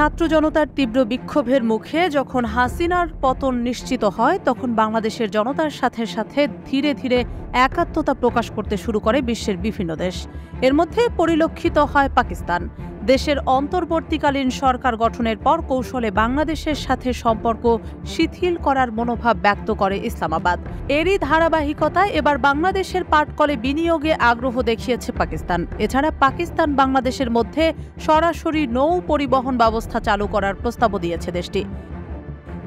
ছাত্র জনতার তীব্র বিক্ষোভের মুখে যখন হাসিনার পতন নিশ্চিত হয় তখন বাংলাদেশের জনতার সাথে সাথে ধীরে ধীরে একাত্মতা প্রকাশ করতে শুরু করে বিশ্বের বিভিন্ন দেশ। এর মধ্যে পরিলক্ষিত হয় পাকিস্তান। দেশের অন্তর্বর্তীকালীন সরকার গঠনের পর কৌশলে বাংলাদেশের সাথে সম্পর্ক শিথিল করার মনোভাব ব্যক্ত করে ইসলামাবাদ। এরই ধারাবাহিকতায় এবার বাংলাদেশের পাটকলে বিনিয়োগে আগ্রহ দেখিয়েছে পাকিস্তান। এছাড়া পাকিস্তান বাংলাদেশের মধ্যে সরাসরি নৌ পরিবহন ব্যবস্থা চালু করার প্রস্তাবও দিয়েছে দেশটি।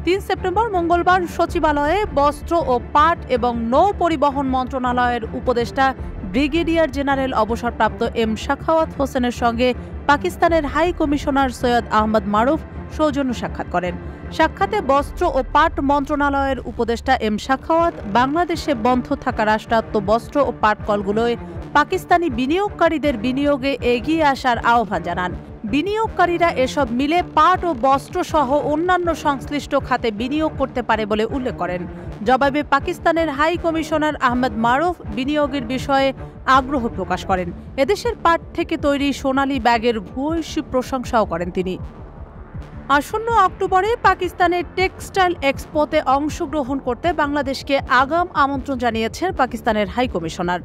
৩ সেপ্টেম্বর মঙ্গলবার সচিবালয়ে বস্ত্র ও পাট এবং নৌ পরিবহন মন্ত্রণালয়ের উপদেষ্টা ব্রিগেডিয়ার জেনারেল অবসরপ্রাপ্ত এম সাখাওয়াত হোসেনের সঙ্গে পাকিস্তানের হাই কমিশনার সৈয়দ আহমদ মারুফ সৌজন্য সাক্ষাৎ করেন। সাক্ষাতে বস্ত্র ও পাট মন্ত্রণালয়ের উপদেষ্টা এম সাখাওয়াত বাংলাদেশে বন্ধ থাকা রাষ্ট্রায়ত্ত বস্ত্র ও পাট কলগুলোয় পাকিস্তানি বিনিয়োগকারীদের বিনিয়োগে এগিয়ে আসার আহ্বান জানান। বিনিয়োগকারীরা এসব মিলে পাট ও বস্ত্র সহ অন্যান্য সংশ্লিষ্ট খাতে বিনিয়োগ করতে পারে বলে উল্লেখ করেন। জবাবে পাকিস্তানের হাই কমিশনার আহমদ মারুফ বিনিয়োগের বিষয়ে আগ্রহ প্রকাশ করেন। এদেশের পাট থেকে তৈরি সোনালী ব্যাগের ভূয়সী প্রশংসাও করেন তিনি। আসন্ন অক্টোবরে পাকিস্তানের টেক্সটাইল এক্সপোতে অংশগ্রহণ করতে বাংলাদেশকে আগাম আমন্ত্রণ জানিয়েছেন পাকিস্তানের হাই কমিশনার।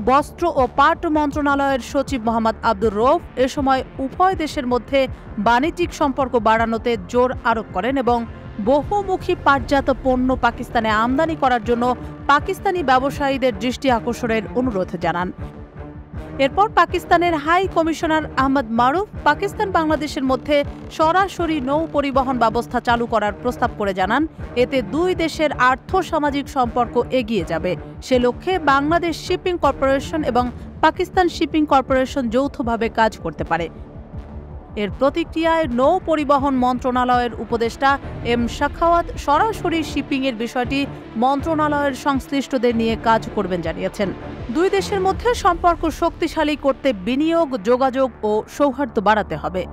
বস্ত্র ও পাট মন্ত্রণালয়ের সচিব মোহাম্মদ আব্দুর রউফ এ সময় উভয় দেশের মধ্যে বাণিজ্যিক সম্পর্ক বাড়ানোতে জোর আরোপ করেন এবং বহুমুখী পাটজাত পণ্য পাকিস্তানে আমদানি করার জন্য পাকিস্তানি ব্যবসায়ীদের দৃষ্টি আকর্ষণের অনুরোধ জানান। এরপর পাকিস্তানের হাই কমিশনার আহমদ মারুফ পাকিস্তান বাংলাদেশের মধ্যে সরাসরি নৌ পরিবহন ব্যবস্থা চালু করার প্রস্তাব করে জানান, এতে দুই দেশের আর্থ-সামাজিক সম্পর্ক এগিয়ে যাবে। সে লক্ষ্যে বাংলাদেশ শিপিং কর্পোরেশন এবং পাকিস্তান শিপিং কর্পোরেশন যৌথভাবে কাজ করতে পারে। এর প্রতিক্রিয়ায় নৌ পরিবহন মন্ত্রণালয়ের উপদেষ্টা এম সাখাওয়াত সরাসরি শিপিংয়ের বিষয়টি মন্ত্রণালয়ের সংশ্লিষ্টদের নিয়ে কাজ করবেন জানিয়েছেন। দুই দেশের মধ্যে সম্পর্ক শক্তিশালী করতে বিনিয়োগ, যোগাযোগ ও সৌহার্দ্য বাড়াতে হবে।